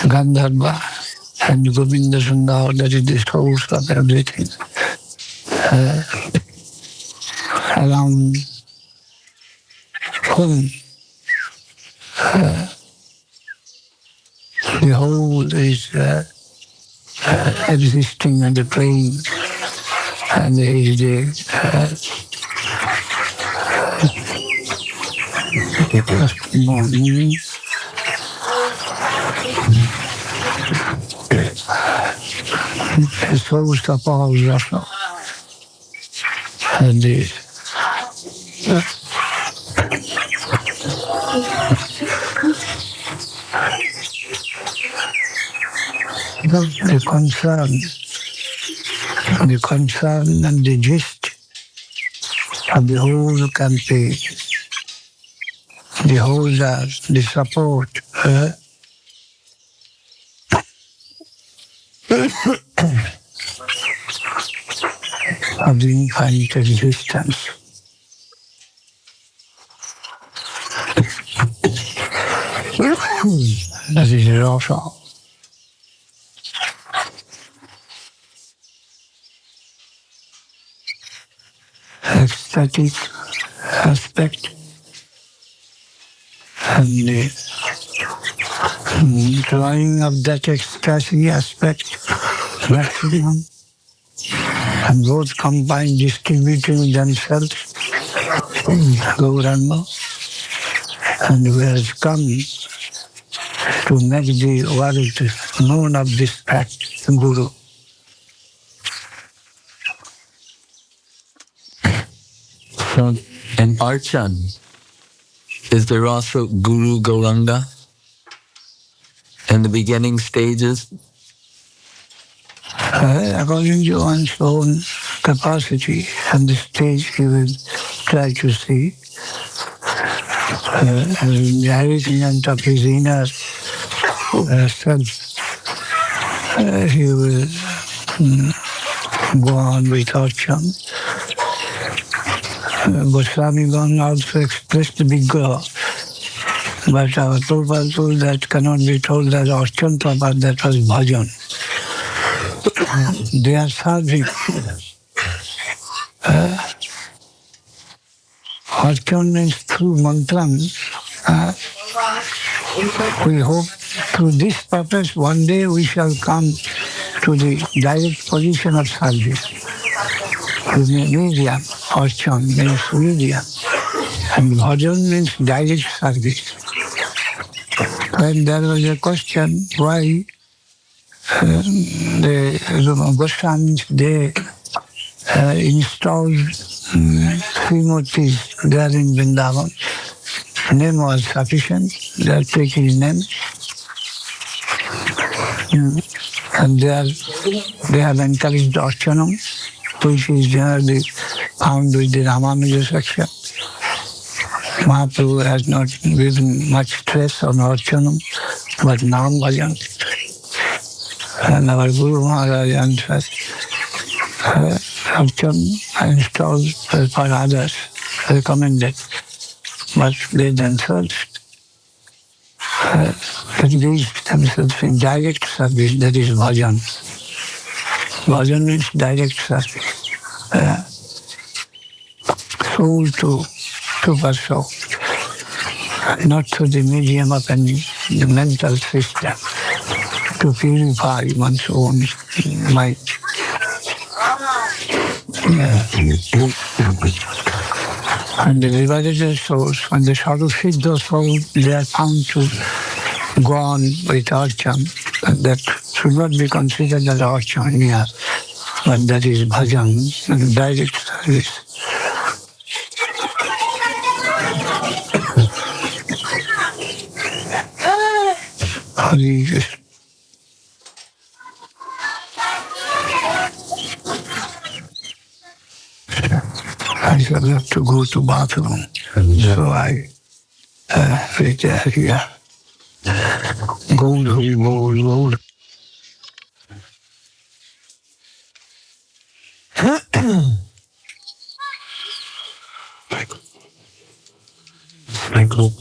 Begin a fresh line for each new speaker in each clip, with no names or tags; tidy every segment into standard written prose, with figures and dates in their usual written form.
Gandharva and Govinda Sundar, that is the source of everything. Around whom the whole is existing and the plane, and there is the source of all Rasa. And the concern and the gist of the whole campaign, the holders, the support of the infinite existence. That is Rasa. Ecstatic aspect and the drawing of that ecstasy aspect maximum, and both combined distributing themselves Gauranga, and who has come to make the world known of this fact, Guru.
So, in Archan, is there also Guru Gauranga in the beginning stages?
According to one's own capacity and the stage he will try to see, the arrangement of his inner self, he will go on with Archan. Goswami also expressed the Vigraha, but our Prabhupada told that cannot be told as Archan Prabhupada, that was Bhajan. They are serving. Archan means through mantras. We hope through this purpose one day we shall come to the direct position of service. Medium, Archan means medium, and Bhajan means direct service. When there was a question why the Goswamis, they installed three murtis there in Vrindavan. Name was sufficient, they are taking his name. And they have encouraged Archanam, which is generally found with the Ramanuja section. Mahaprabhu has not given much stress on Archanam, but Nam Bhajan. And our Guru Maharaj answers, Archan installed for others, recommended, but they themselves engage themselves in direct service, that is Bhajan. Bhajan means direct service. Soul to super soul, not through the medium of the mental system, to purify one's own mind. And the liberated souls, when the Sadhu-Siddha souls, they are found to go on with Archan. That should not be considered as Archan here, but that is Bhajan, direct service. Hare Krishna. I shall have to go to bathroom, so I prepare here. Gold, gold, gold. Michael.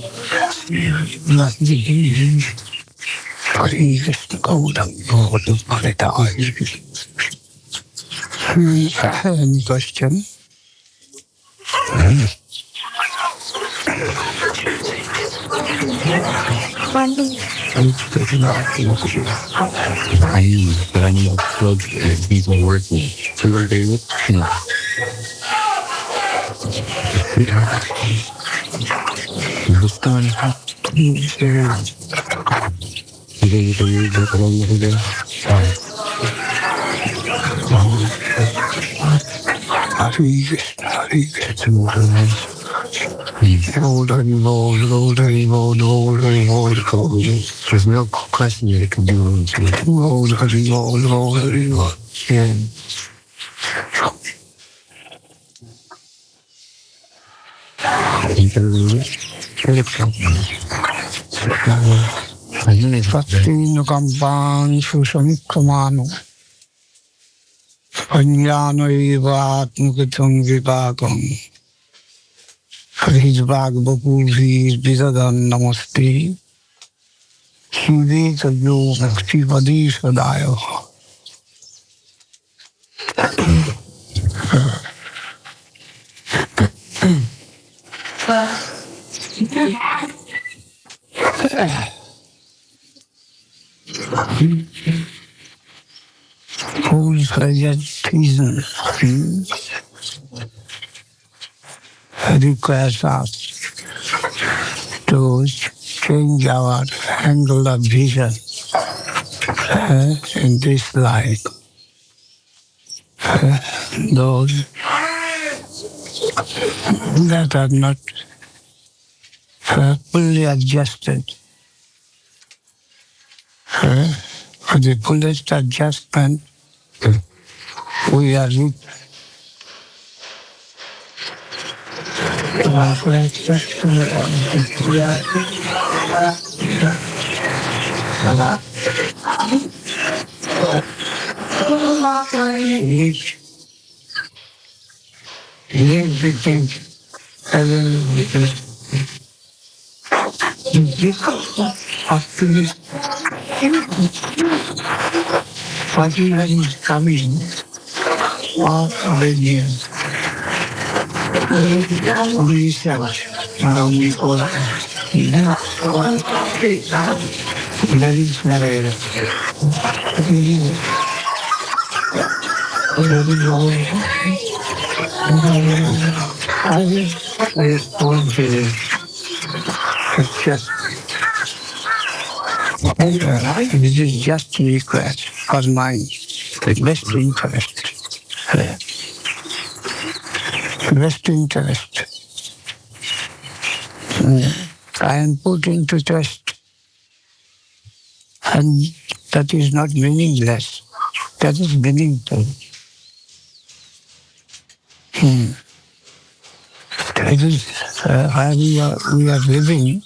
Hare Krishna Gaurang Gaurang Hare. Any question?
I use, but I need to plug these are working. So you're David? This time,
Hare Krishna, Hare Krishna.
there's no question you can do.
Yeah. Fattino Kampan Susamkamano Panyano Ivatmukatum Vipakam Hrisbag Bapuvi Bizadan Namaste Shivita Yo Shivadi Sadayo. Full-fledged treason requires us to change our angle of vision in this life. Those that are not fully adjusted for the fullest adjustment, we are what is coming obedience. Research around the world. That is narrated. This is just a request for my best interest. Best interest. I am put into test, and that is not meaningless. That is meaningful. It is where we are living.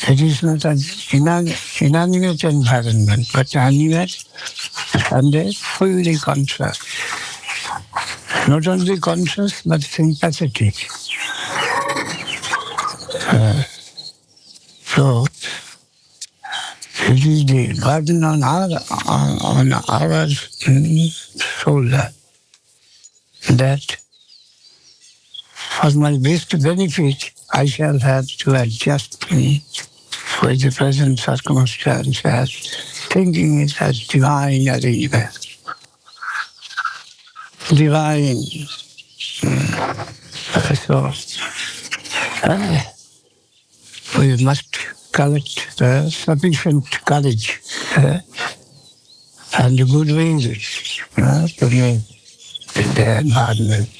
It is not an inanimate environment, but animate and fully conscious. Not only conscious, but sympathetic. So, it is the burden on our shoulder that for my best benefit, I shall have to adjust me with the present circumstance as thinking it as divine arrangement. Divine. So, we must collect sufficient courage and goodwill to live in the environment.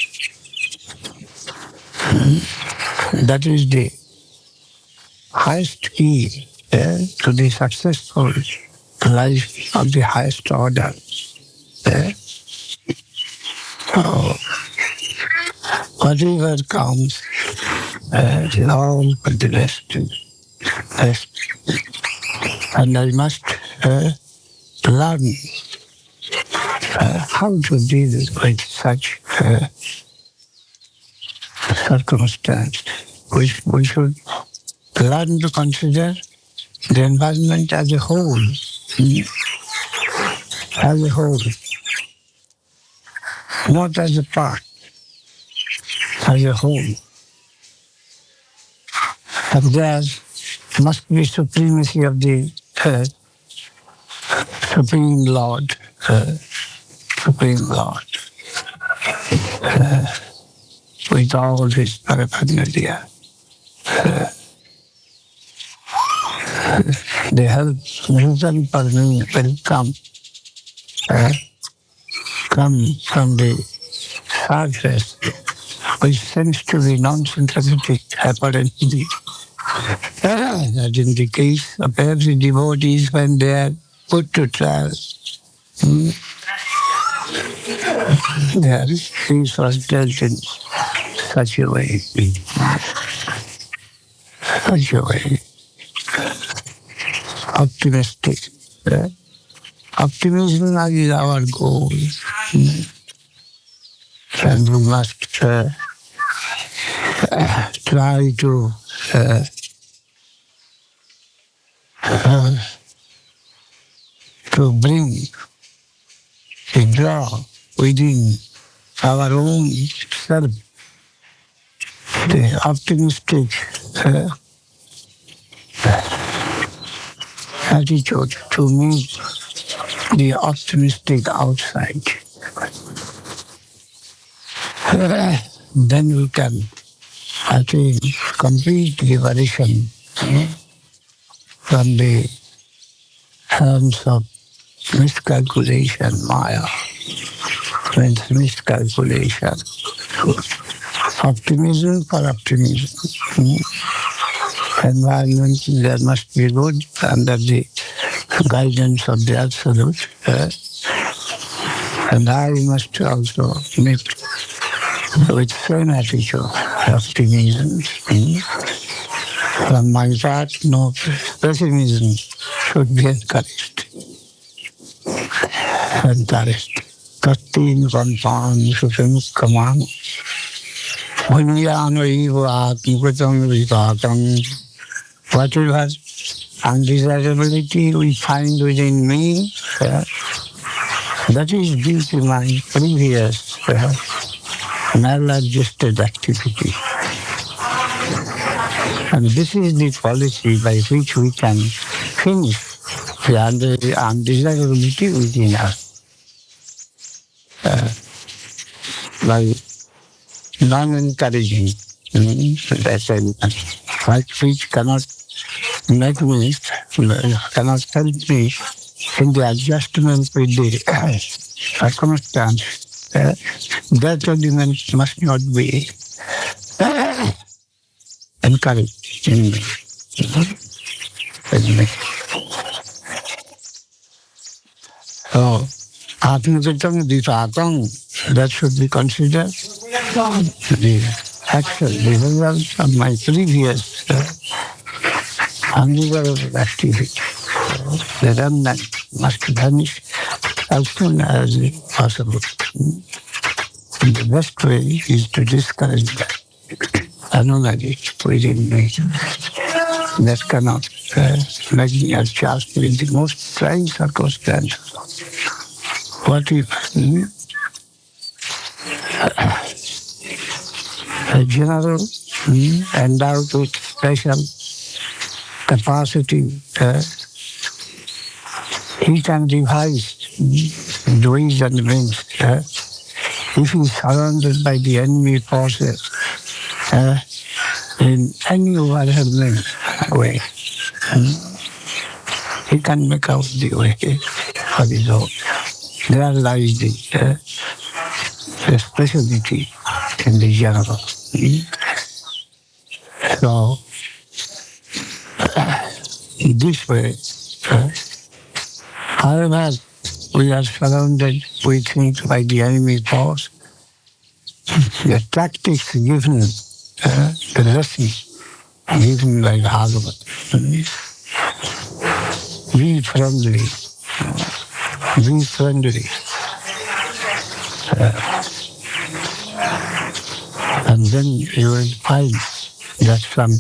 That is the highest key to the successful life of the highest order. So, whatever comes, all for the rest. And I must learn how to deal with such circumstance. We should learn to consider the environment as a whole, as a whole, not as a part, as a whole. And there must be supremacy of the Supreme Lord, Supreme Lord, with all his paraphernalia. The help, reason for me will come from the surface, which seems to be non-synthetic apparently. That in the case of every devotees when they are put to trial, their peace was dealt in such a way, optimistic. Optimism is our goal. And we must try to bring, to draw within our own self the optimistic attitude to meet the optimistic outside. Then we can attain complete liberation from the hands of miscalculation, Maya, means miscalculation. Optimism for optimism. Environment, there must be good under the guidance of the Absolute. And I must also meet with same attitude, optimism. From my part, no pessimism should be encouraged. Kattin Vantan Sufim Kaman Vinyano Eva Atmukatam Vipakam. Whatever undesirability we find within me, that is due to my previous maladjusted activity. And this is the policy by which we can finish the undesirability within us. By non-encouraging that element, which cannot make me, cannot help me in the adjustment with the circumstance. That element must not be encouraged in me. So, Atmakatam Vipakam, that should be considered the action, the result of my previous undesirable activity. The remnant must vanish as soon as possible. And the best way is to discourage that, annulate it within me. That cannot make me adjust with the most trying circumstances. What if a general endowed with special capacity, he can devise ways and means. If he is surrounded by the enemy forces in any overwhelming way, he can make out the way for his own. There lies the speciality in the general. So, in this way, however, we are surrounded, we think, by the enemy force. The tactics given, the lessons given by Bhagavad, be friendly, be friendly. And then you will find that some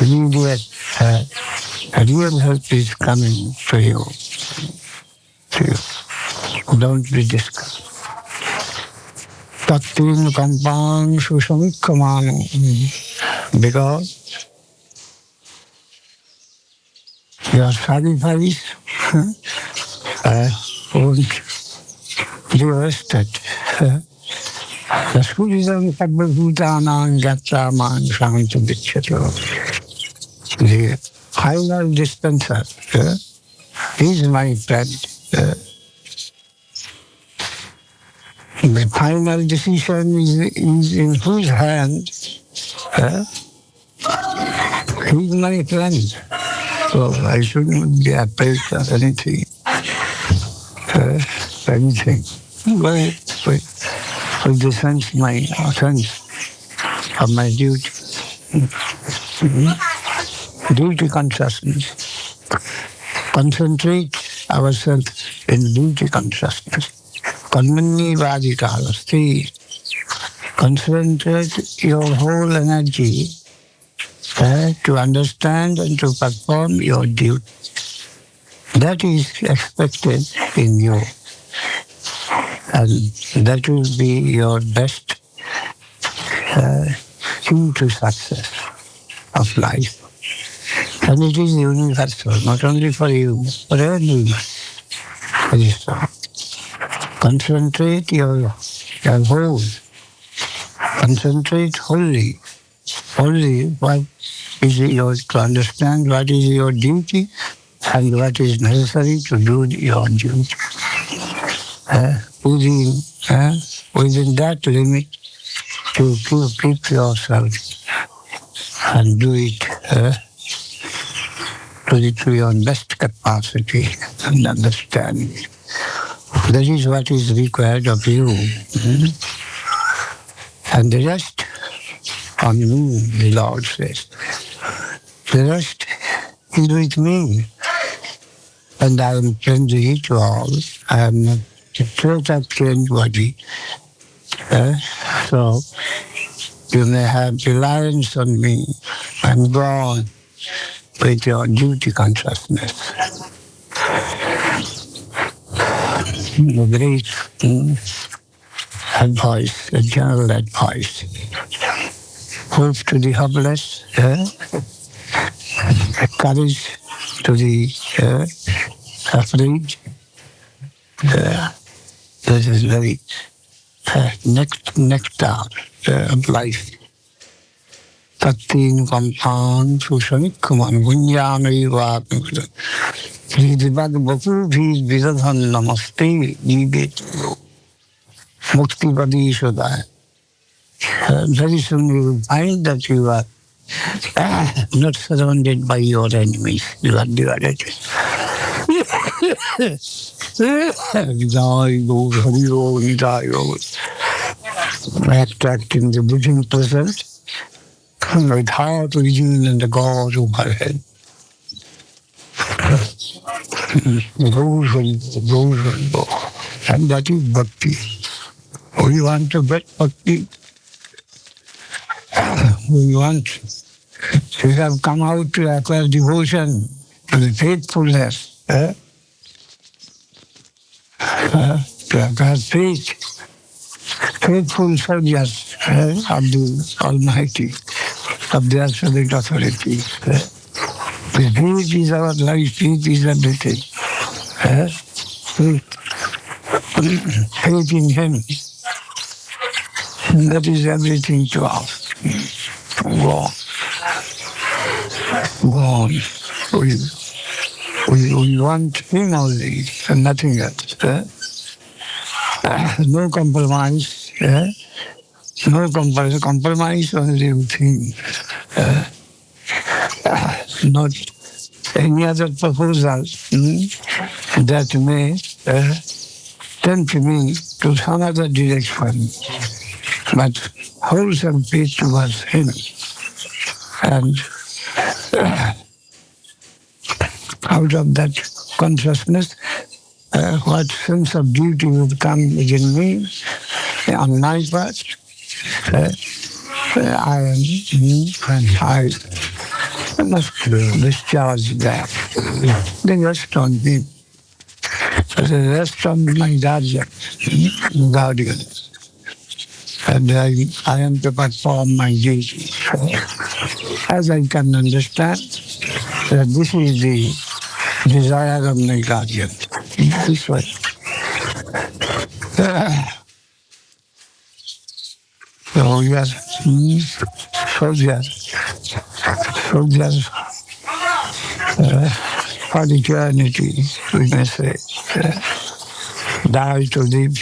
immediate Real help is coming to you. Don't be discouraged. Tattin kampang susamikkamano. Because your sacrifice won't be wasted. The Buddhism Tagbhutanang Gatsaman Shantabicchato. The final dispenser is my friend. The final decision is in whose hand? He's my friend. So I shouldn't be afraid of anything. Anything. With the sense of my duty. Duty consciousness. Concentrate ourselves in duty consciousness. Kanmani Vadikalasti. Concentrate your whole energy to understand and to perform your duty. That is expected in you. And that will be your best key to success of life. And it is universal, not only for you, for everyone. So, concentrate your whole. Concentrate wholly. Wholly what is to understand what is your duty and what is necessary to do your duty. Within that limit, to keep yourself and do it to your best capacity and understanding. That is what is required of you. And the rest on me, the Lord says. The rest is with me. And I am friendly to all. I am not the total trained body. So you may have reliance on me and go on with your duty consciousness. The great advice, the general advice. Hope to the helpless, courage to the afraid. This is very nectar of life. Tattin kampang susamikkaman gunyana ivat. Sridibad Bapu bhi viradhan namaste nibet mukti padi shodai. Very soon you will find that you are not surrounded by your enemies. You are divided. Attracting the living presence with heart, region, and the God overhead. And that is bhakti. We want to get bhakti. We want to have come out to acquire devotion to the faithfulness. To acquire faith. Faithful soldiers of the Almighty, of the absolute authority. The faith is our life, faith is everything. Faith in Him. That is everything to us. Go on. We want Him only and nothing else. No compromise. No compromise. Compromise only with Him. Not any other proposal that may tempt me to some other direction. But wholesome faith towards Him. And out of that consciousness, what sense of duty will come within me on my part. I must discharge that. The rest on me. The rest on my guardian. And I am to perform my duty. As I can understand, that this is the desire of my guardian. This way. So yes, soldiers for eternity, we may say, die to live,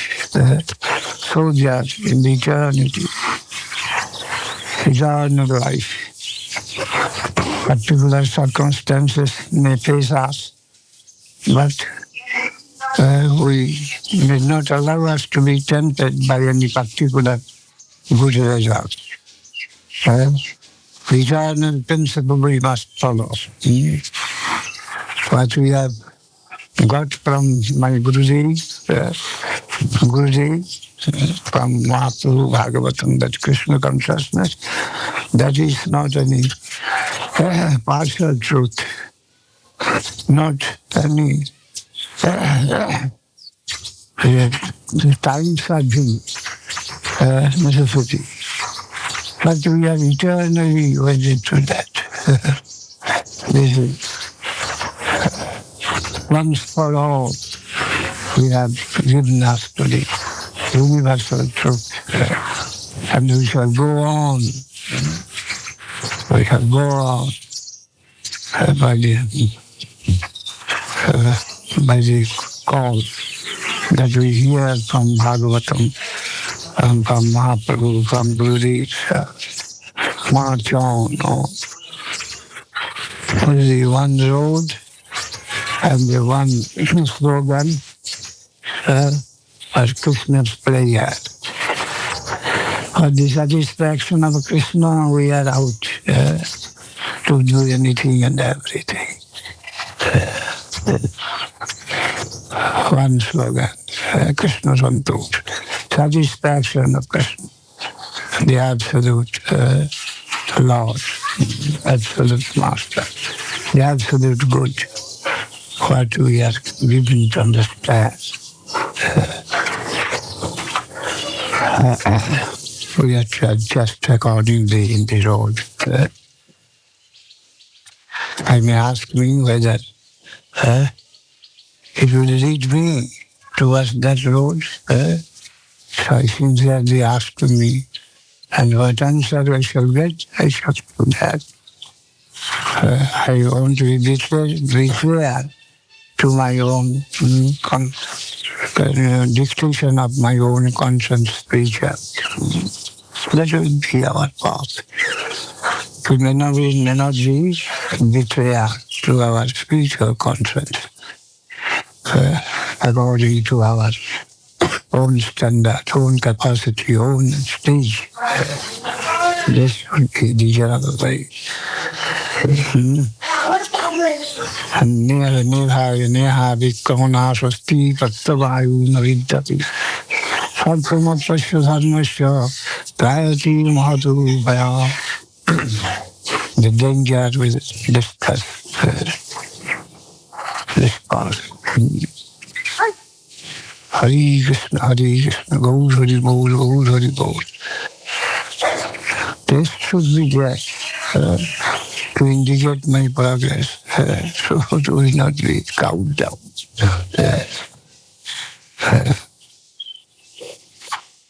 soldiers in eternity, eternal life. Particular circumstances may face us, but we may not allow us to be tempted by any particular good result. Eternal principle we must follow. What we have got from my Guruji, from Mahaprabhu Bhagavatam, that Krishna consciousness, that is not any partial truth, not any time-serving necessity. But we are eternally wedded to that. This is once for all, we have given us to the universal truth. And we shall go on. We shall go on by the call that we hear from Bhagavatam, and from Mahaprabhu, from Guruji. March on. The one road and the one slogan was Krishna's prayer. For the satisfaction of Krishna, we are out to do anything and everything. One slogan, Krishna Santosh, satisfaction of Krishna, the absolute Lord, absolute Master, the absolute good, what we are given to understand. We are just accordingly in the road. I may ask me whether it will lead me towards that road. So I sincerely ask me, and what answer I shall get, I shall do that. I want to be fair to my own dictation of my own conscience spiritual. That will be our path. We may not be betrayal to our spiritual conscience, according to our own standard, own capacity, own stage. This would be the general way. Neha Vikona Swasti Pattavayu Naviddati Sadhamapasya Dharmasya Prayati Mahatu Bhaya. The danger with discuss. Hare Krishna, Gaur Hari Bol, Gaur Hari Bol. This should be there to indicate my progress, so it will not be cowed down.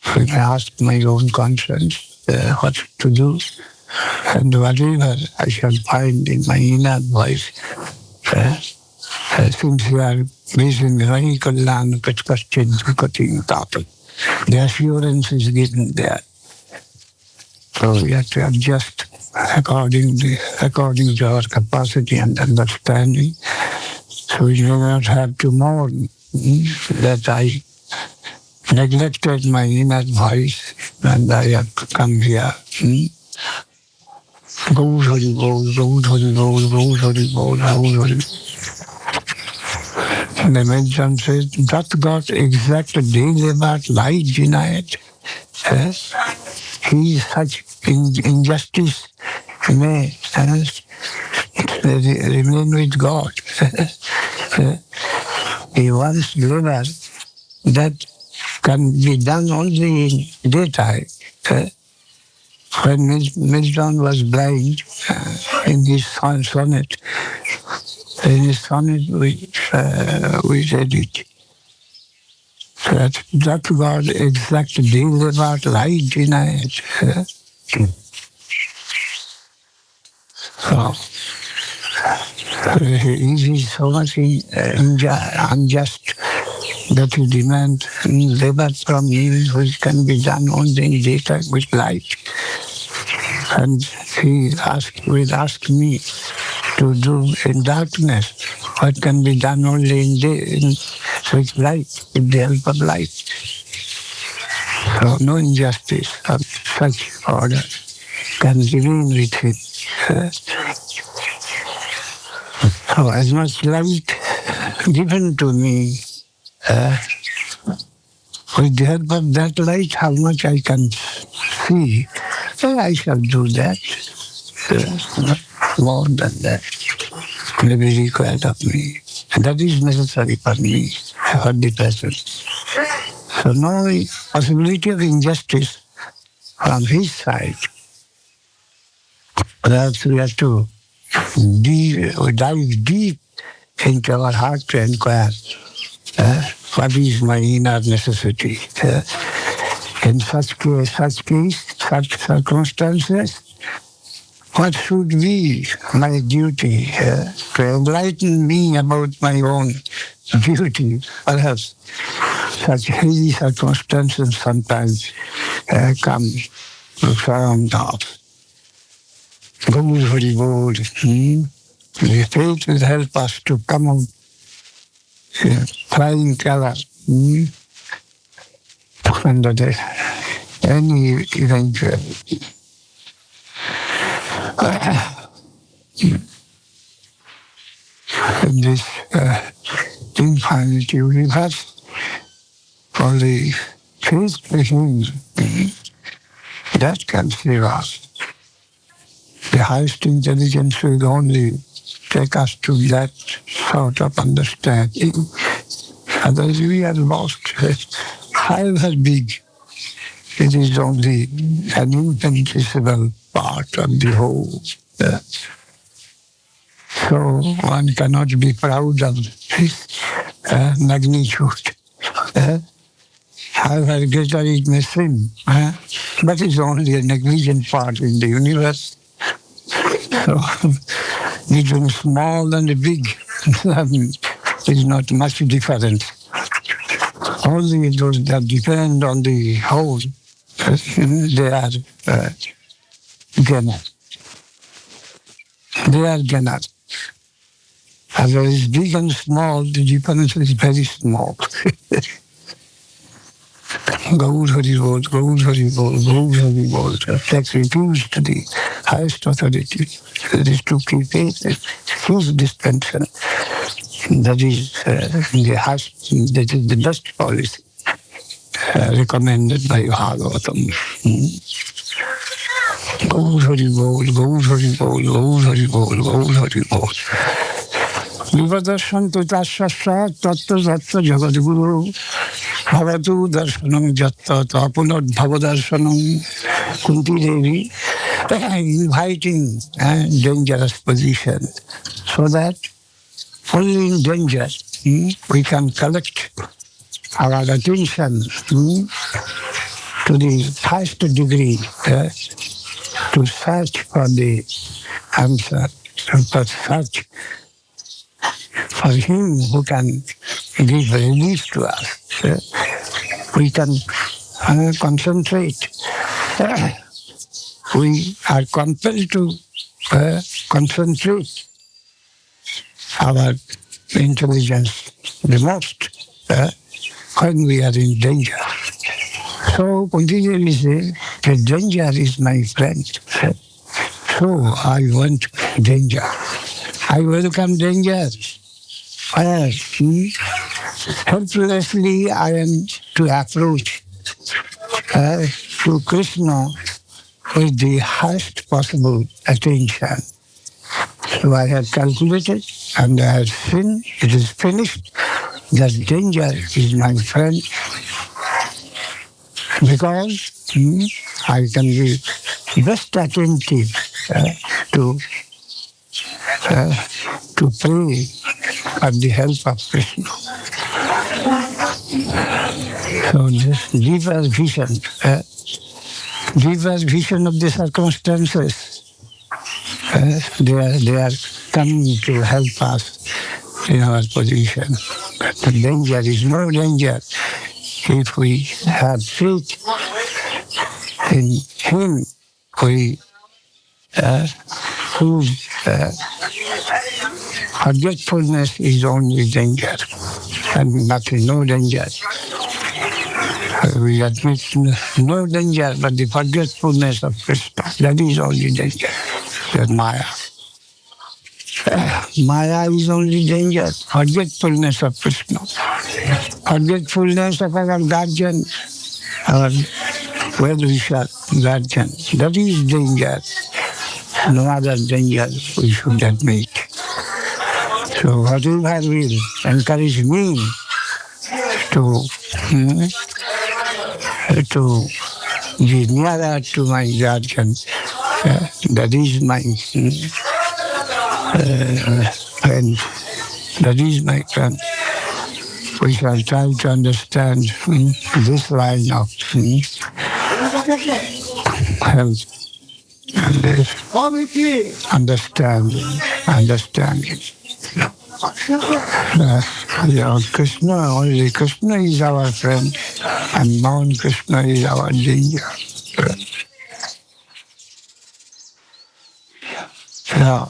I may ask my own conscience what to do, and whatever I shall find in my inner voice, since we are raising Rai Kalyan Katkashchin Dukating Tata, the assurance is given there. So we have to adjust according to our capacity and understanding. So we do not have to mourn that I neglected my inner voice and I have come here. Gaur Hari Bol, Gaur Hari Bol, Gaur Hari Bol, Gaur Hari Bol. And the mention says, that got exact daily about lie denied. Yes. He is such injustice may remain with God. He wants deliver that can be done only in daytime. When Milton was blind, in his sonnet, we said it. That God exactly delivered light in it. So, it is so much unjust that you demand labor from him which can be done only in daytime with light. And he will ask me to do in darkness what can be done only with light, with the help of light. So no injustice of such order can remain with him. So as much light given to me, with the help of that light, how much I can see, I shall do that. Not more than that may be required of me. And that is necessary for me, for the present. So no possibility of injustice from his side. Perhaps we have to dive deep into our heart to inquire what is my inner necessity. In such circumstances, what should be my duty to enlighten me about my own duty? Perhaps such hazy circumstances sometimes come from us. Guru Hari Bol. The faith will help us to come out flying colors under any eventuality. In this infinite universe, only faith beings that can save us. The highest intelligence will only take us to that sort of understanding. Otherwise we are lost. However big, it is only an infinitesimal part of the whole. So one cannot be proud of his magnitude. However greater it may seem, but it's only a negligent part in the universe. So between small and big, is not much different. Only those that depend on the whole, they are gainers. They are gainers. Otherwise, big and small, the difference is very small. Gaur Hari Bol, Gaur Hari Bol, Gaur Hari Bol. That refused to the highest authority. That is to keep faith, his dispensation. That is that is the best policy recommended by Bhagavatam. Gaur Hari Bol, Gaur Hari Bol, Gaur Hari Bol, Gaur Hari Bol. Vivadarshantu tasya tattva tattva jagadguru bhavatu darshanam jatta tapunad bhavadarshanam. Kunti Devi inviting dangerous position so that only in danger we can collect our attention to the highest degree to search for the answer, to search for him who can give relief to us. We can concentrate. We are compelled to concentrate our intelligence the most when we are in danger. So Kunti Devi says, the danger is my friend. So I want danger. I welcome danger. Helplessly I am to approach to Krishna with the highest possible attention. So I had calculated and I had seen it is finished. That danger is my friend because I can be best attentive to pray at the help of Krishna. So this deeper vision of the circumstances, they are coming to help us in our position. But the danger is no danger if we have faith in Him. We whose forgetfulness is only danger and nothing, no danger. We admit no danger, but the forgetfulness of Krishna, that is only danger. That Maya. Maya is only danger, forgetfulness of Krishna. Forgetfulness of our guardian, our well-wisher guardian. That is danger. No other danger we should admit. So whatever will encourage me to be nearer to my guardian, that is my friend. That is my friend. We shall try to understand this line of health. Understanding. Krishna, only Krishna is our friend, and non-Krishna is our danger. Yeah.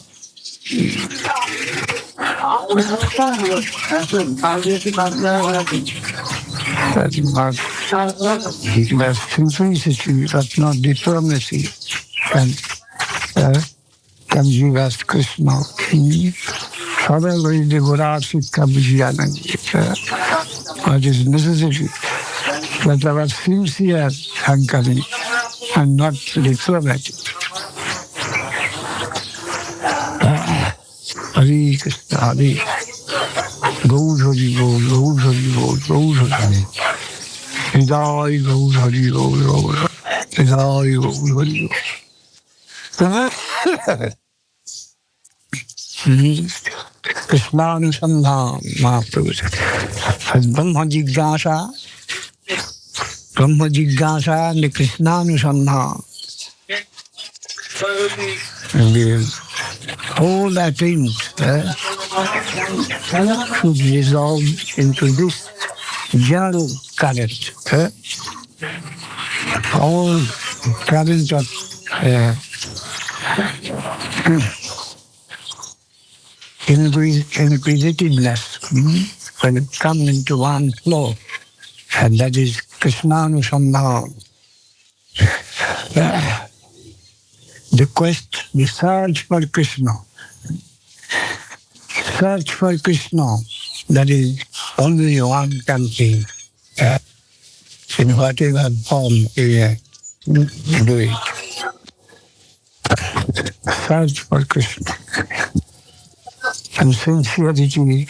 That's not simplicity, that's not diplomacy. Can give us Krishna. Suddenly the Gurashik what is necessary, that our sincere hankering and not diplomatic. Hari Krishna, Hari. Gaur Hari Gaur, Gaur Hari Gaur, Gaur Hari. Hidai Gaur Hari Gaur, Gaur Hari. Hidai Gaur Hari Gaur. Krishnanusandhan, Mahaprabhu said. As Brahma Jigyasa and the Krishnanusandhan. And the whole attempt should resolve into this general current. All current of inquisitiveness when it comes into one flow, and that is Krishnanusandhan. The quest, the search for Krishna. Search for Krishna, that is only one can be in whatever form you do it. Search for Krishna. And sincerity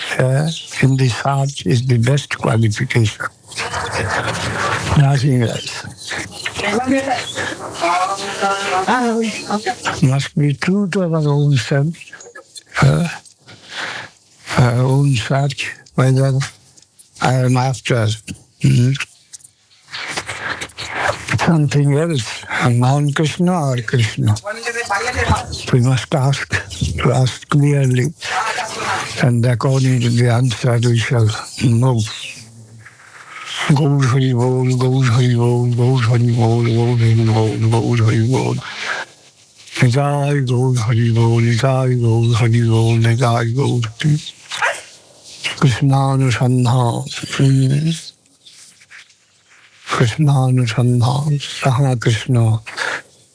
in this heart is the best qualification. Nothing else. Must be true to our own self, our own search, whether I am after something else, non-Krishna or Krishna. We must ask clearly, and according to the answer we shall know. Gaur Hari Bol, Gaur Hari Bol, Gaur Hari Bol, Gaur Hari Bol, Gaur Hari Bol. Nitai Gaur Hari Bol, Nitai Gaur Hari Bol, Nitai Gaur Hari. Krishnanusandhan. Krishnanusandhan. Kaha Krishna.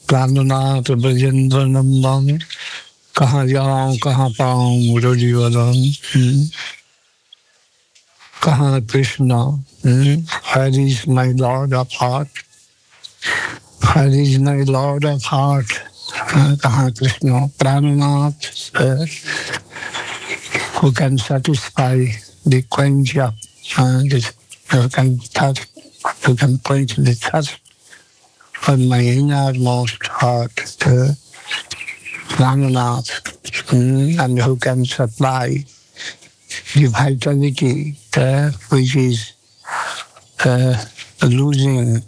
Prananath Brajendra Nandan. Kaha Jao, Kaha Paam, Murali Vadan. Kaha Krishna. Where is my Lord of heart? Where is my Lord of heart? Kaha Krishna, Prananath, who can satisfy the quench of who can quench the thirst of my innermost heart, Prananath, and who can supply the vitality which is losing,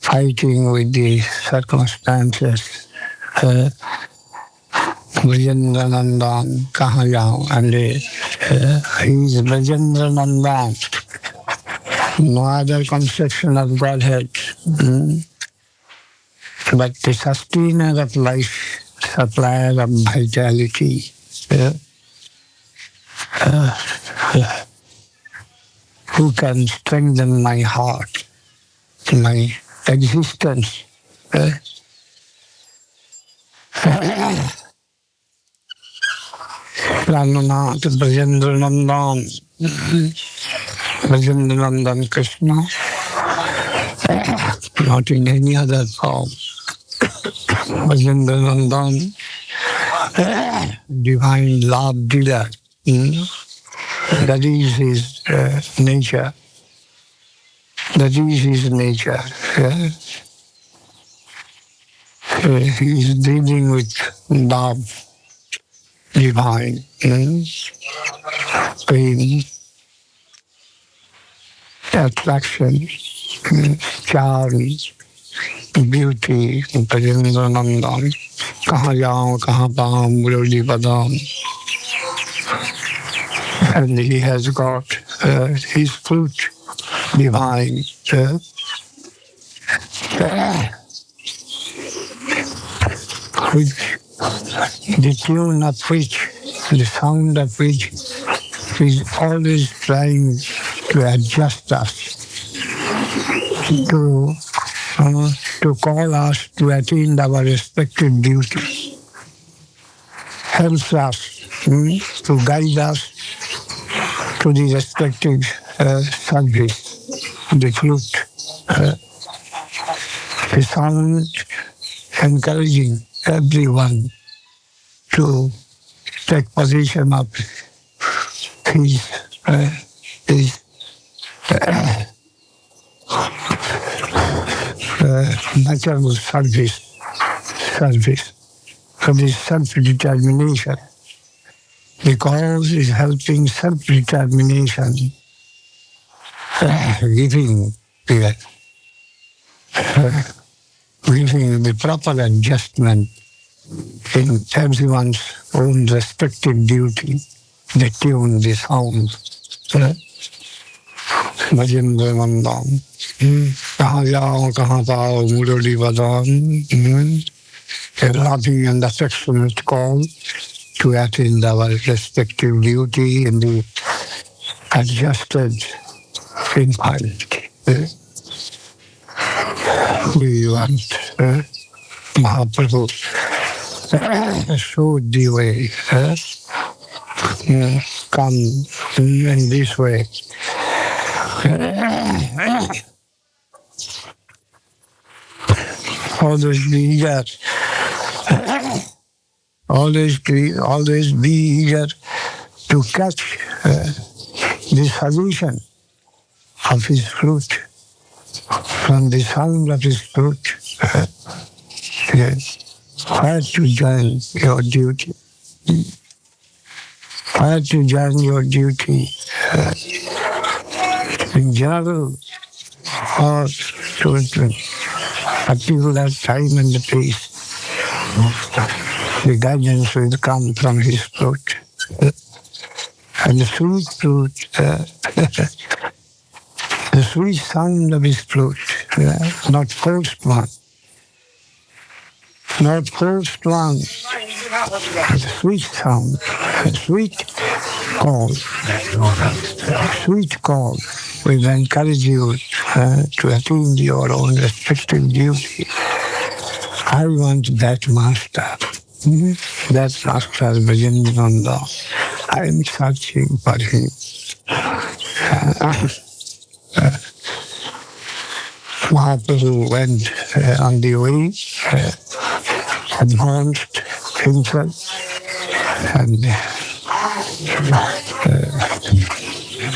fighting with the circumstances. Brajendranandan Kahayao, and he is Brajendranandan. No other conception of Godhead, but the sustainer of life, supplier of vitality. Who can strengthen my heart, my existence. Prananath Brajendranandan, Brajendranandan Krishna, not in any other form. Brajendranandan, divine love dealer. That is his nature. That is his nature. He is dealing with love, divine, pain, attraction, charm, beauty, Brajendranandan, Kahayao, Kahapam, Murali Padam. And he has got his fruit, divine. The tune of which, the sound of which is always trying to adjust us, to call us to attain our respective duties, helps us to guide us to the respective service, the flute. The sound encouraging everyone to take possession of his natural service of his self-determination. The cause is helping self-determination, giving the proper adjustment in everyone's own respective duty, the tune, the sound. Brajendranandan, kahan jao, kahan pao, Murali Padam, a loving and affectionate call to attain our respective duty in the adjusted environment. We want Mahaprabhu showed the way, come in this way. Always be eager. Always be eager to catch the solution of his fruit, from the sound of his fruit. Where to join your duty? Where to join your duty? In general, or to particular time and place, the guidance will come from his fruit. And the sweet fruit, the sweet sound of his fruit, not forced one. Not forced one. The sweet sound, sweet call will encourage you to attain your own respective duty. I want that master. That master Brajendranandan. I am searching for him. Mahaprabhu went on the way advanced himself and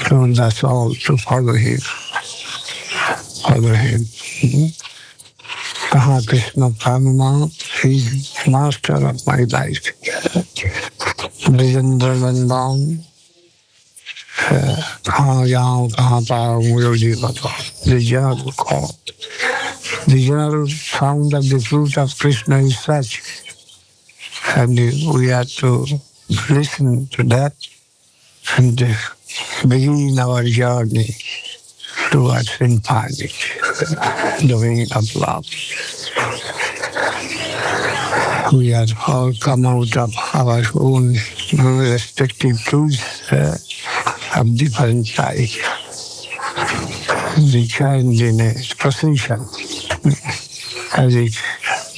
told us all to follow him. Kaha Krishna Parama, he's master of my life. Vijendra Vandan, kaha yao, kaha pao, mujhe batao. The general call. The general sound of the fruit of Krishna is such, and we have to listen to that and begin our journey towards infinite, the way of love. We are all come out of our own respective truths of different types. We joined in a procession as if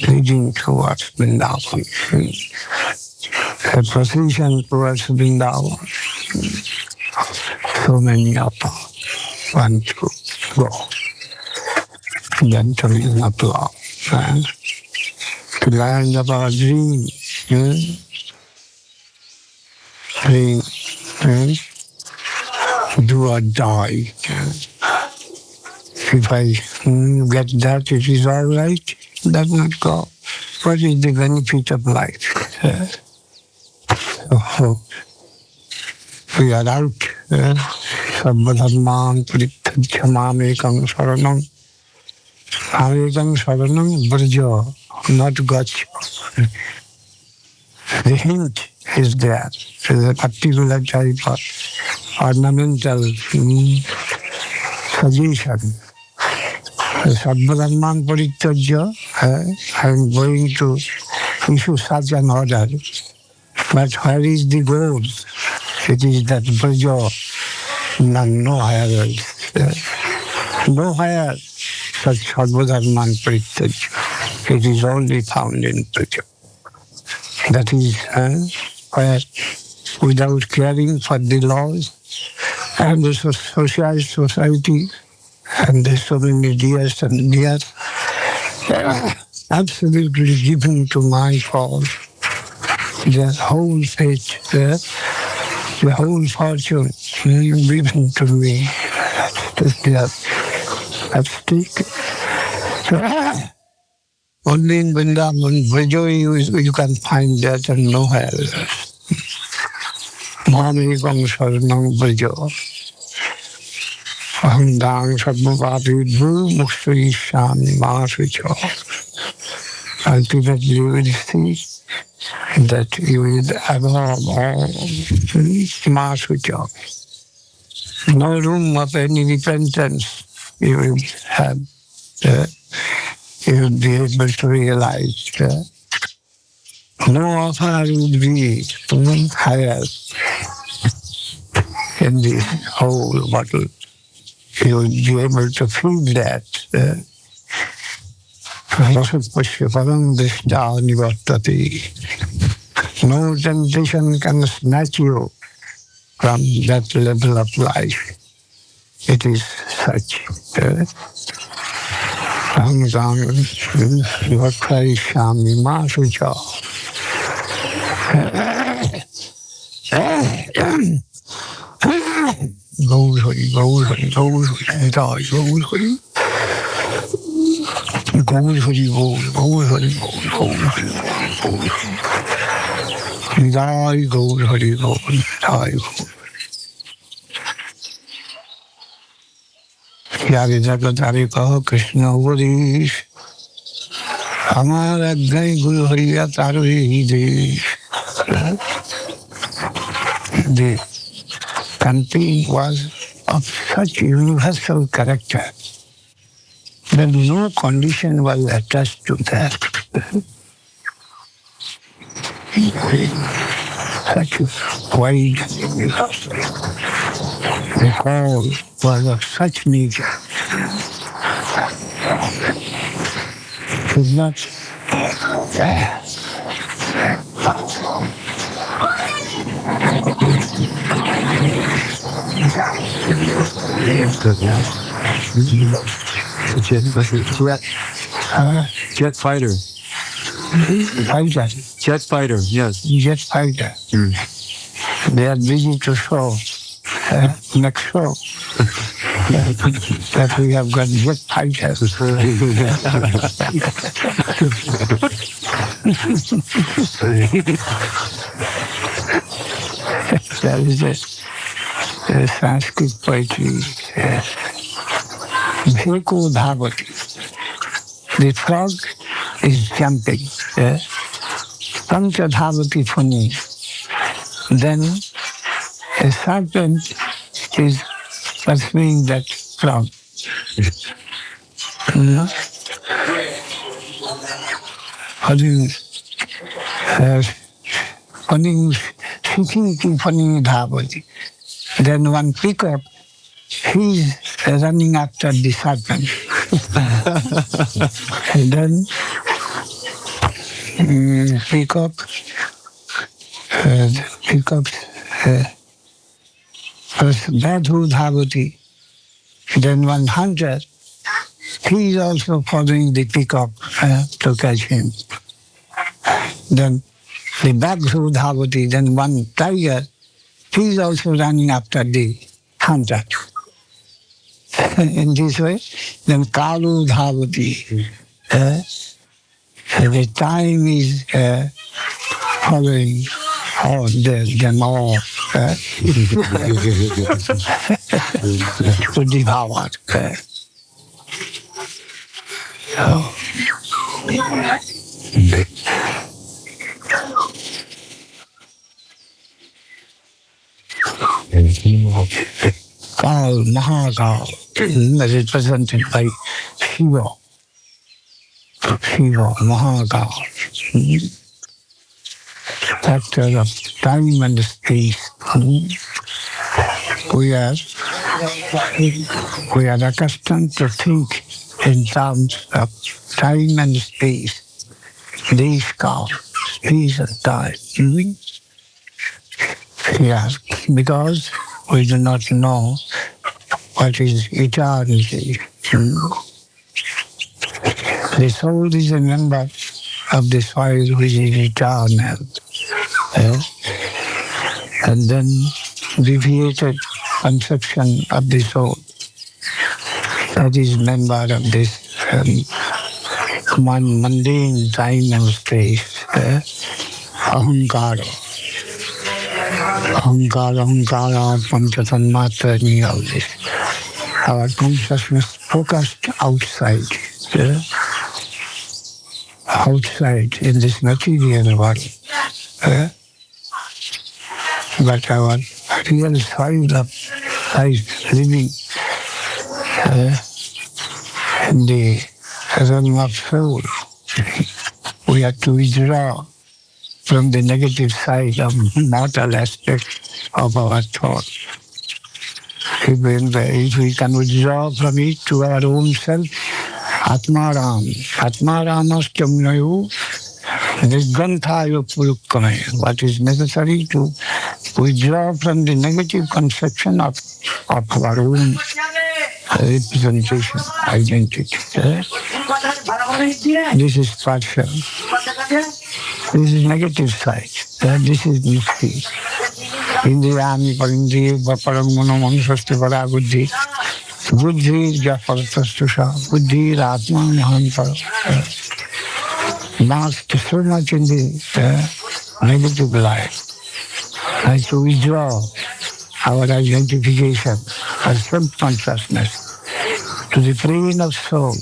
leading towards Vrindavan. A procession towards Vrindavan. So many of us want to go. Then to ring up love. To land of our dream. Dream. Do or die. If I get that, it is all right. Does not go. What is the benefit of life? So, we are out. Sabbadharman pritthachamamekam saranam. Amekam saranam braja, not gotcha. The hint is there. There is a particular type of ornamental suggestion. Sabbadharman pritthacya, I am going to issue such an order. But where is the goal? It is that braja, no higher else. No higher such Sabbadharman pritthacya. It is only found in braja. That is where, without caring for the laws and the society and the so many years and years, absolutely given to my cause, their whole fate, the whole fortune given to me, they are at stake. Only in Vrindavan, Braja, you can find that and nowhere else. Mamekam saranam braja. Aham dang sarvapapibhyo mukshayishyami ma shucha. Ultimately you will see that you will absorb all ma shucha. No room of any repentance you will have. You will be able to realize no offer will be higher in the whole bottle. You will be able to feel that. No temptation can snatch you from that level of life. It is such. Vakshayishyami ma shucha. Gaur Hari, Gaur Hari, Gaur Hari, Gaur Hari. Gaur Hari, Gaur Hari, Gaur Hari, Jai Gaur Hari, Gaur Hari. Yari Jagatari Kaho Krishna Harish. Amara Gai Guru Hariya Taruhi Desh. The country was of such universal character that no condition was attached to that. Such a wide universal. The whole was of such nature. Could not
Jet fighter.
fighter,
Jet fighter, yes.
jet fighter. They are busy to show next show that we have got jet fighters. That is a Sanskrit poetry. Bheko Bhagavati. The frog is jumping. Pancha Bhagavati Phuni. Then a serpent is pursuing that frog. Funny Bhagavati. Then one peacock, he's running after the serpent. And then peacock's Badhu Bhagavati. Then one hunter, he is also following the peacock to catch him. Then the Badhu Bhagavati, then one tiger, he is also running after the hunter. In this way, then Kalu Bhagavati, the time is following all them all to devour. Kal, Mahakal, represented by Shiva. Shiva, Mahakal. Factor of time and space. We are accustomed to think in terms of time and space. This call, space and time. Yes, because we do not know what is eternity. The soul is a member of the soil which is eternal. And then deviated conception of the soul, that is member of this mundane time and space. Ahankara, Panchatanmatra, all this. Our consciousness focused outside. Outside in this material world. But our real soil of life living in the realm of soul, we have to withdraw from the negative side of mortal aspects of our thought. If we can withdraw from it to our own self, Atmaram, Atmaramastamnayu, Nirganthayo Purukkamaya. What is necessary to withdraw from the negative conception of our own representation, identity. This is partial. This is negative side. This is mukti. Indriyani parindriye paramano manusasti para buddhi. Buddhi jafartastusha. Buddhi atma nahantara. Lost so much in the negative life. I have to withdraw our identification, our self-consciousness to the plane of soul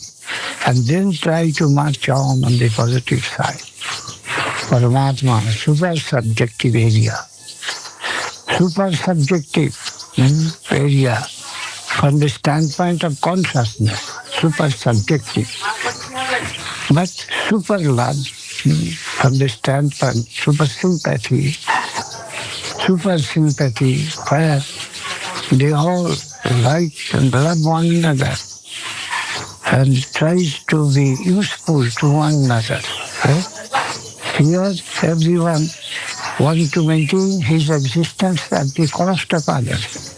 and then try to march on the positive side. Paramatma, super-subjective area. Super-subjective area from the standpoint of consciousness, super-subjective. But super-love from the standpoint, super-sympathy, where they all like and love one another and tries to be useful to one another. Here, everyone wants to maintain his existence at the cost of others.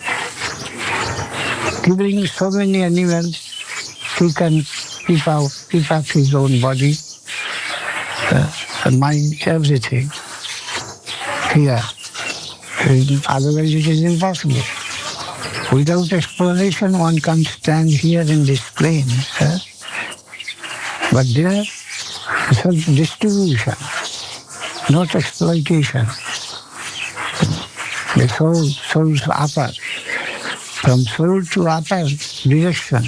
Killing so many animals, he can keep up his own body. mind everything here. Otherwise it is impossible. Without exploration, one can't stand here in this plane. But there is distribution, not exploitation. The soul's upper. From soul to upper direction.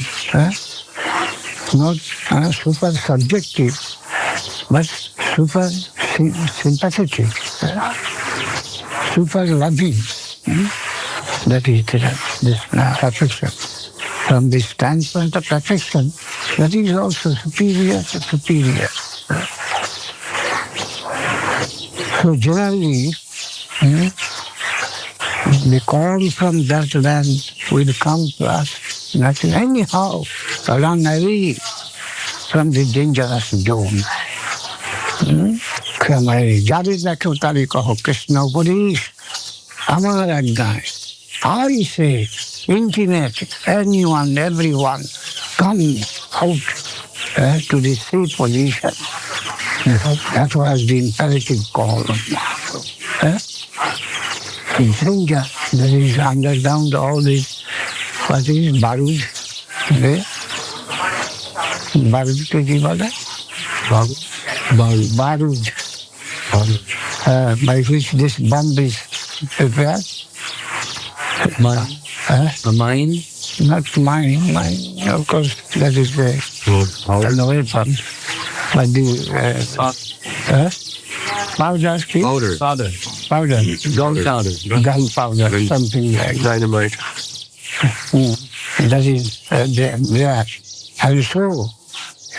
Not super subjective, but super sympathetic, super loving. That is this perfection. From the standpoint of perfection, that is also superior to superior. So generally, the call from that land will come to us naturally. Anyhow, run away from the dangerous zone. Jari dekho tari kaho Krishna Upadesh, Amar Ajna. I say, intimate, anyone, everyone, come out to the safe position. That was the imperative call of Mahaprabhu. Danger, that is underground, all this, what is Baruj? Baruj to give order? Baruj. By which this bomb is prepared.
A mine?
Not mine. Of course, that is an weapon. But the powder. Powder. Gunpowder, something like
Dynamite.
that is there. And so,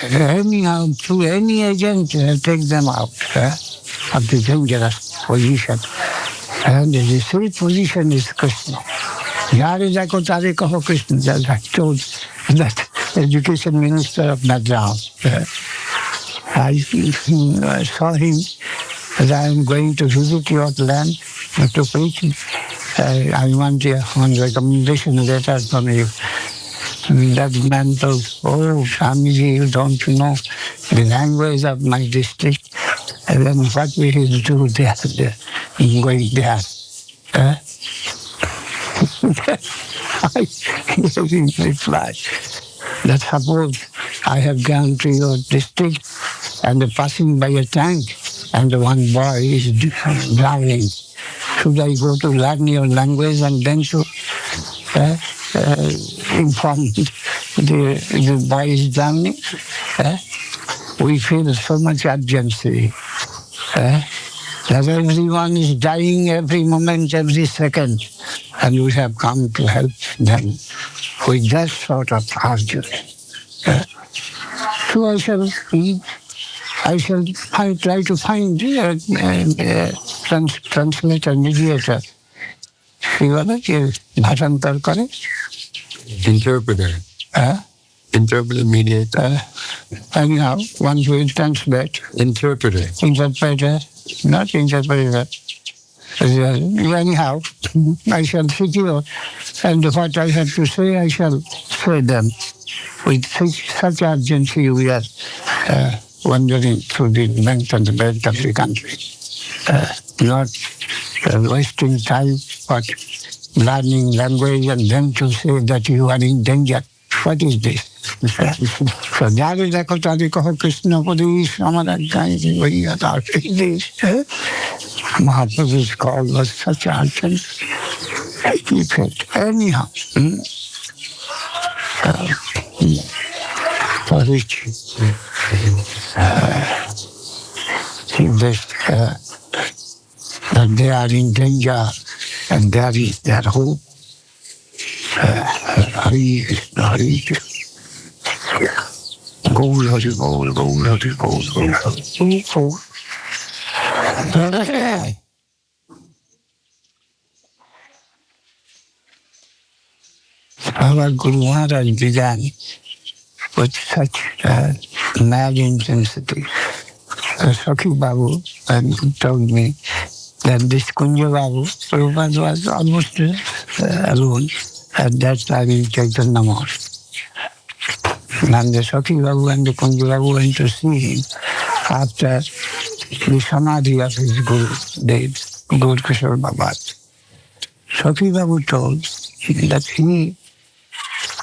anyhow, through any agent, take them out of the dangerous position. And the safe position is Krishna. Jari dekho tari kaho Krishna, that I told that education minister of Madras. I saw him as I am going to visit your land to preach. I want one recommendation letter from you. That man told, oh, Swamiji, you don't know the language of my district. And then what we will do there, going there. I gave him reply that suppose I have gone to your district and passing by a tank and one boy is drowning. Should I go to learn your language and then to inform the boy is drowning? We feel so much urgency. That everyone is dying every moment, every second, and we have come to help them with that sort of urgency. So I shall try to find a translator, mediator. Bhashantar kare?
Interpreter. Interpreter, mediator.
Anyhow, one who will translate.
Interpreter.
Interpreter, not interpreter. Anyhow, I shall secure, and what I have to say, I shall say them. With such urgency, we are wandering through the length and the breadth of the country. Not wasting time, but learning language and then to say that you are in danger. What is this? So, Jari dekho tari kaho Krishna Upadesh, Amar Ajna, what is this? Mahaprabhu's call was such urgent. I keep it. Anyhow. For which that they are in danger and there is their hope. Hari Gol. Our Guru Maharaj began with such mad intensity. Sakhi Babu told me that this Kunja Babu, Prabhupada was almost alone at that time in Chaitanya Mosque. And the Sakhi Babu and the Kunja Babu went to see him after the samadhi of his Guru, Guru Kishore Baba. Safi Babu told that he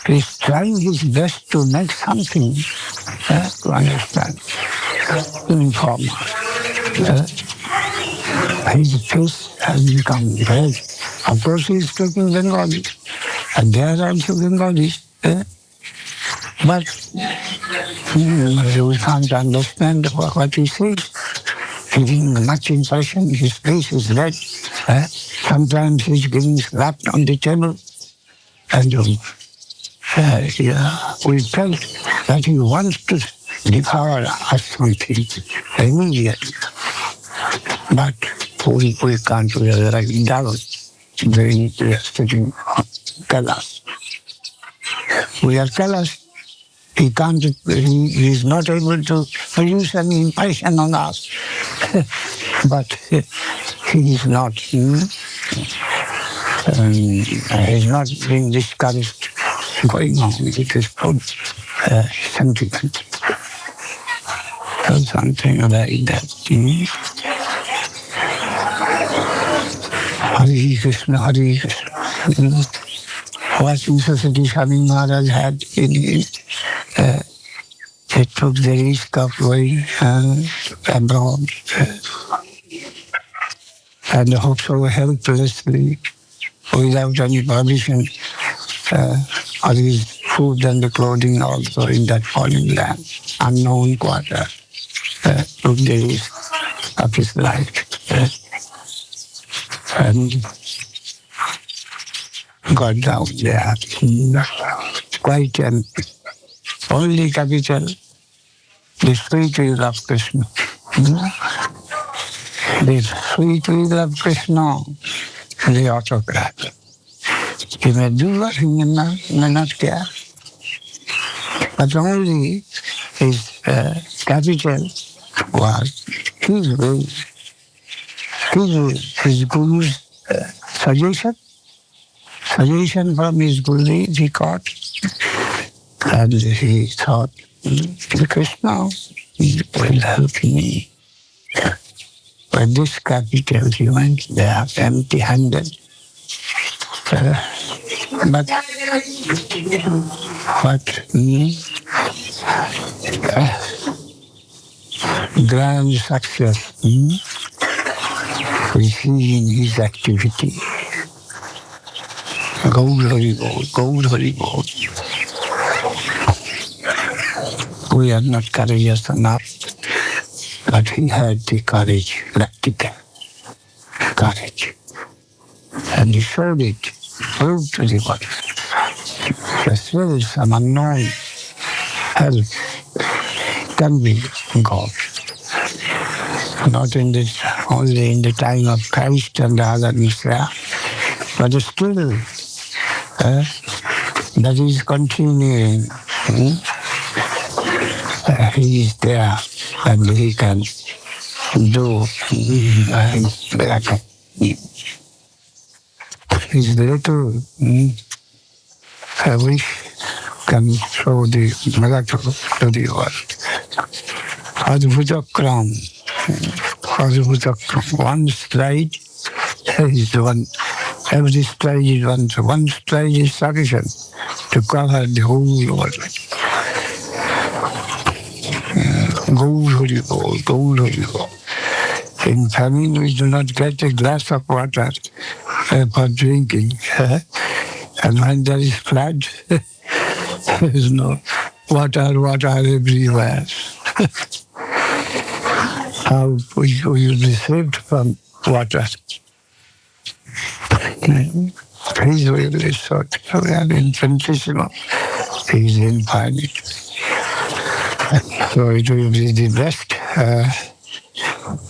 is trying his best to make something to understand, to inform us. His face has become red. Of course, he is speaking Bengali, and they are also Bengalis. But we can't understand what he says. Giving much impression, his face is red. Sometimes he's getting slapped on the table. And we felt that he wants to devour us something immediately. But we can't really doubt. Very interested in Kailash. We are Kailash. He is not able to produce any impression on us. But he is not. He's not being discouraged going on with his own sentiment. Or something like that. Hare Krishna, Hare Krishna. What Sati Swami Maharaj had in it, they took the risk of going abroad and hope so helplessly, without any permission, or his food and the clothing also in that foreign land, unknown quarter, took the risk of his life. And got down there, quite empty. Only capital, the sweet will of Krishna. The sweet will of Krishna, the autocrat. He may do what he may not care. But only his capital was his will. His Guru's suggestion from his Guru he caught, and he thought, Krishna will help me. With this capital he went there empty-handed. But grand success we see in his activity. Gaur Hari Bol, Gaur Hari Bol. We are not courageous enough, but he had the courage, practical courage. And he showed it, proved to the world. There's still some unknown help can be God. Not only in the time of Christ and the other Messiah, but still that is continuing. He is there and he can do miracle. His little wish can show the miracle to the world. Adbhutakram. One stride is the one. Every stride is one. So one stride is sufficient to cover the whole world. Gaur Hari Bol, Gaur Hari Bol. In famine, we do not get a glass of water for drinking. And when there is flood, there is no water everywhere. How we will be saved from water. His will is so infinitesimal. He is infinite. So it will be the best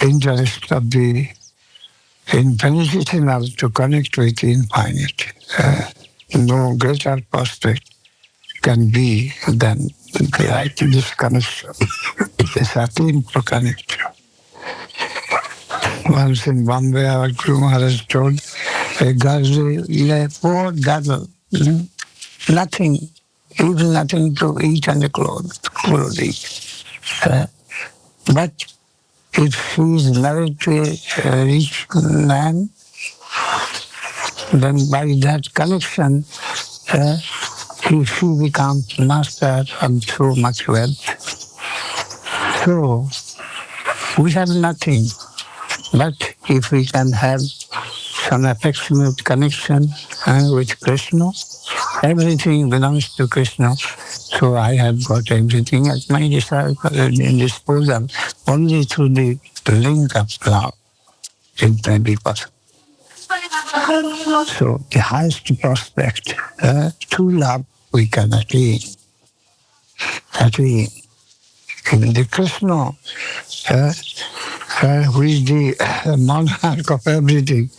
interest of the infinitesimal to connect with the infinite. No greater prospect can be than like this connection. It's a simple connection. Once in Bombay, our Guru Maharaj told a poor girl, nothing, even nothing to eat and clothes. But if she is married to a rich man, then by that connection, she becomes master of so much wealth. So, we have nothing, but if we can have some affectionate connection with Krishna, everything belongs to Krishna. So I have got everything at my disposal only through the link of love. It may be possible. So the highest prospect, true love, we can attain. Even the Krishna, who is the monarch of everything,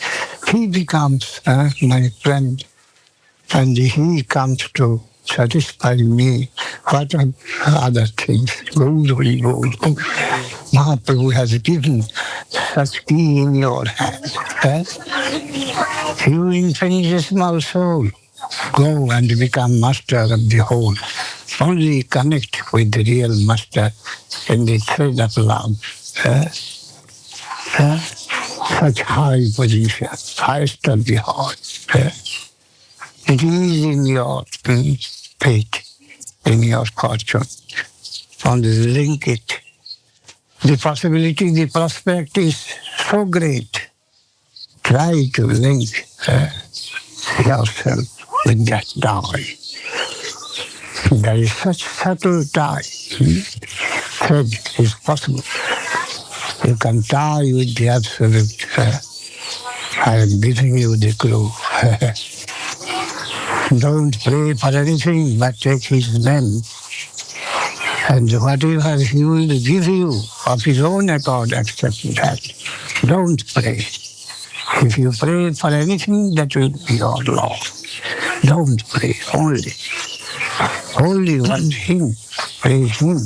he becomes my friend, and he comes to satisfy me. What are other things? Gold. Mahaprabhu has given such key in your hand. You infinitesimal soul, go and become master of the whole. Only connect with the real master in the thread of love. Such high position, highest of the heart. It is in your fate, in your fortune. Only link it. The possibility, the prospect is so great. Try to link yourself with that tie. There is such subtle tie. Thread is possible. You can tie with the absolute. I am giving you the clue. Don't pray for anything but take his name. And whatever he will give you of his own accord, accept that. Don't pray. If you pray for anything, that will be your law. Don't pray, only one thing, pray him,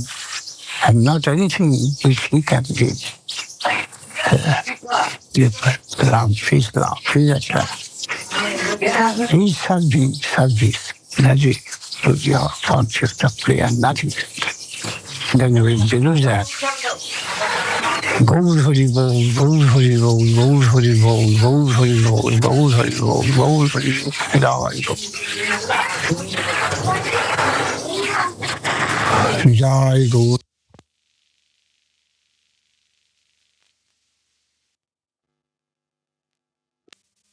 and not anything which he can give. Love, his love, his trust. His service, magic to your conscious of prayer, nothing. Then you will believe that. Gold Hari Bol, Gold Hari Bol, Gold Hari Bol, Gold Hari Bol, Gold Hari Bol, Gold Hari Bol, Jai Go.